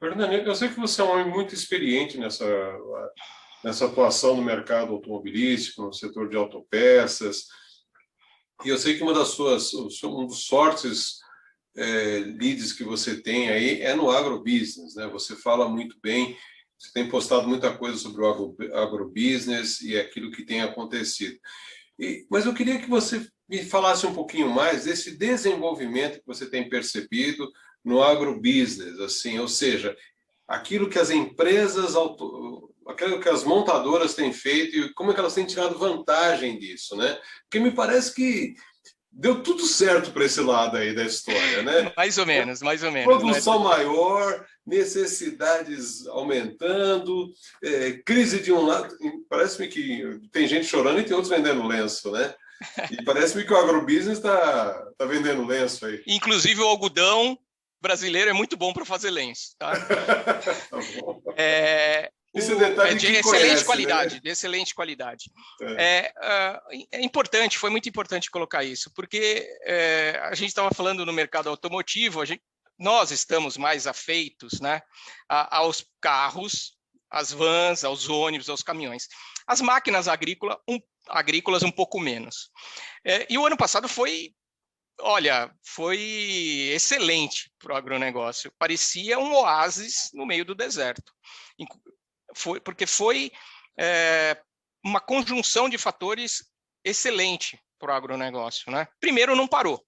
Fernando, eu sei que você é um homem muito experiente nessa atuação no mercado automobilístico, no setor de autopeças, e eu sei que um dos fortes leads que você tem aí é no agrobusiness, né? Você fala muito bem, você tem postado muita coisa sobre o agrobusiness e aquilo que tem acontecido. Mas eu queria que você me falasse um pouquinho mais desse desenvolvimento que você tem percebido no agrobusiness, assim, ou seja, aquilo que as aquilo que as montadoras têm feito e como é que elas têm tirado vantagem disso, né? Porque me parece que deu tudo certo para esse lado aí da história, né? Mais ou menos, né? Produção maior, necessidades aumentando, crise de um lado. Parece-me que tem gente chorando e tem outros vendendo lenço, né? E parece-me que o agrobusiness tá vendendo lenço aí. Inclusive o algodão brasileiro é muito bom para fazer lenço, tá? Tá bom. Esse É detalhe de que excelente conhece, qualidade, né? de excelente qualidade. É. É importante, foi muito importante colocar isso, porque a gente estava falando no mercado automotivo, nós estamos mais afeitos, né, aos carros, às vans, aos ônibus, aos caminhões. As máquinas agrícolas um pouco menos. E o ano passado foi excelente para o agronegócio. Parecia um oásis no meio do deserto. Porque foi uma conjunção de fatores excelente para o agronegócio, né? Primeiro, não parou.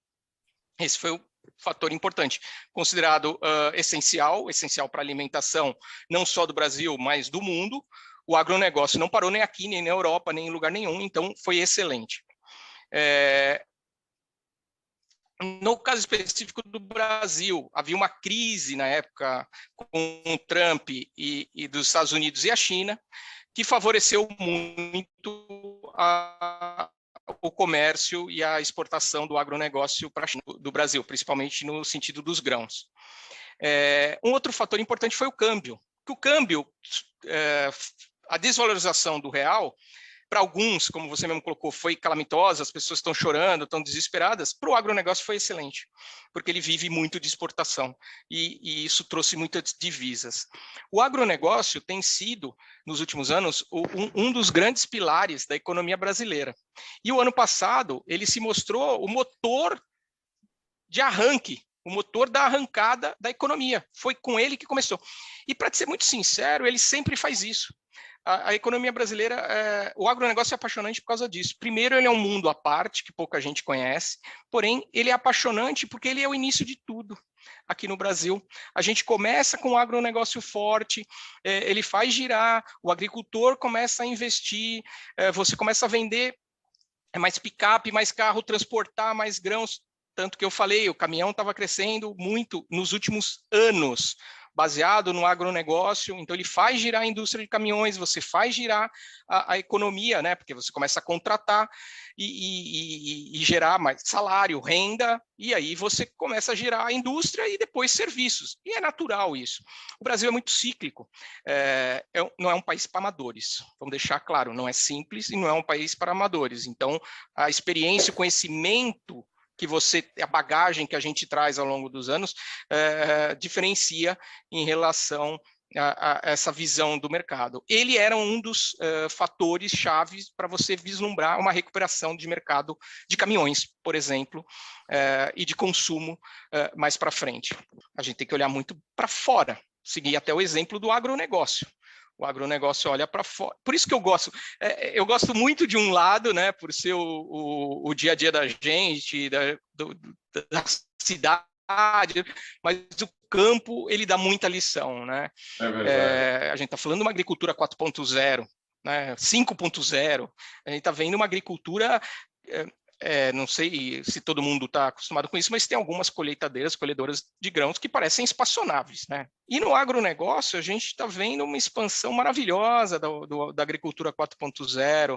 Esse foi o fator importante, considerado essencial para a alimentação, não só do Brasil, mas do mundo. O agronegócio não parou nem aqui, nem na Europa, nem em lugar nenhum, então foi excelente. No caso específico do Brasil, havia uma crise na época com o Trump e dos Estados Unidos e a China, que favoreceu muito o comércio e a exportação do agronegócio para a China, do Brasil, principalmente no sentido dos grãos. Um outro fator importante foi o câmbio. A desvalorização do real, para alguns, como você mesmo colocou, foi calamitosa, as pessoas estão chorando, estão desesperadas. Para o agronegócio foi excelente, porque ele vive muito de exportação e isso trouxe muitas divisas. O agronegócio tem sido, nos últimos anos, um dos grandes pilares da economia brasileira. E o ano passado, ele se mostrou o motor de arranque, o motor da arrancada da economia. Foi com ele que começou. E, para ser muito sincero, ele sempre faz isso. A economia brasileira, o agronegócio é apaixonante por causa disso. Primeiro, ele é um mundo à parte, que pouca gente conhece, porém, ele é apaixonante porque ele é o início de tudo aqui no Brasil. A gente começa com um agronegócio forte, ele faz girar, o agricultor começa a investir, você começa a vender mais picape, mais carro, transportar mais grãos. Tanto que eu falei, o caminhão estava crescendo muito nos últimos anos, baseado no agronegócio. Então, ele faz girar a indústria de caminhões, você faz girar a economia, né? Porque você começa a contratar e gerar mais salário, renda, e aí você começa a girar a indústria e depois serviços. E é natural isso. O Brasil é muito cíclico, não é um país para amadores. Vamos deixar claro, não é simples e não é um país para amadores. Então, a experiência, o conhecimento a bagagem que a gente traz ao longo dos anos diferencia em relação a essa visão do mercado. Ele era um dos fatores chaves para você vislumbrar uma recuperação de mercado de caminhões, por exemplo, e de consumo mais para frente. A gente tem que olhar muito para fora, seguir até o exemplo do agronegócio. O agronegócio olha para fora. Por isso que eu gosto muito de um lado, né, por ser o dia a dia da gente, da cidade, mas o campo, ele dá muita lição, né? É verdade. A gente está falando de uma agricultura 4.0, né, 5.0, a gente está vendo uma agricultura... não sei se todo mundo está acostumado com isso, mas tem algumas colhedoras de grãos que parecem espaçonáveis, né? E no agronegócio, a gente está vendo uma expansão maravilhosa da agricultura 4.0,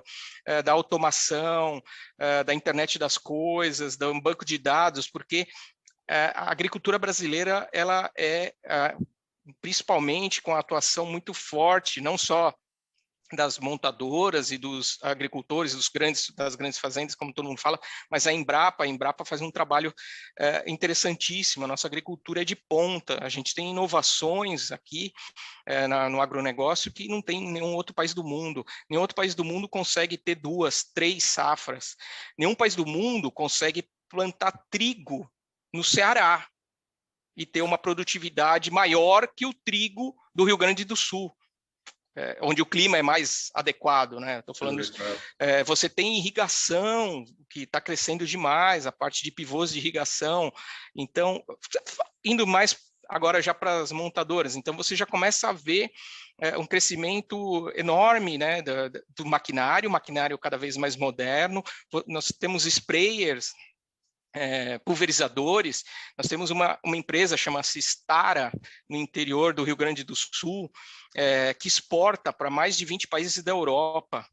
da automação, da internet das coisas, do banco de dados, porque a agricultura brasileira ela principalmente com a atuação muito forte, não só das montadoras e dos agricultores, das grandes fazendas, como todo mundo fala, mas a Embrapa faz um trabalho interessantíssimo. A nossa agricultura é de ponta, a gente tem inovações aqui no agronegócio que não tem em nenhum outro país do mundo. Nenhum outro país do mundo consegue ter 2, 3 safras. Nenhum país do mundo consegue plantar trigo no Ceará e ter uma produtividade maior que o trigo do Rio Grande do Sul. Onde o clima é mais adequado, né? Estou falando isso. Você tem irrigação, que está crescendo demais, a parte de pivôs de irrigação. Então, indo mais agora já para as montadoras, então você já começa a ver um crescimento enorme, né, do maquinário cada vez mais moderno. Nós temos sprayers, pulverizadores. Nós temos uma empresa chama-se Stara, no interior do Rio Grande do Sul, que exporta para mais de 20 países da Europa,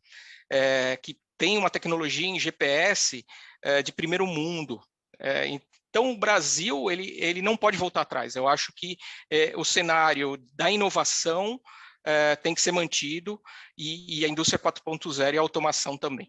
que tem uma tecnologia em GPS de primeiro mundo. Então, o Brasil ele não pode voltar atrás. Eu acho que o cenário da inovação tem que ser mantido, e a indústria 4.0 e a automação também.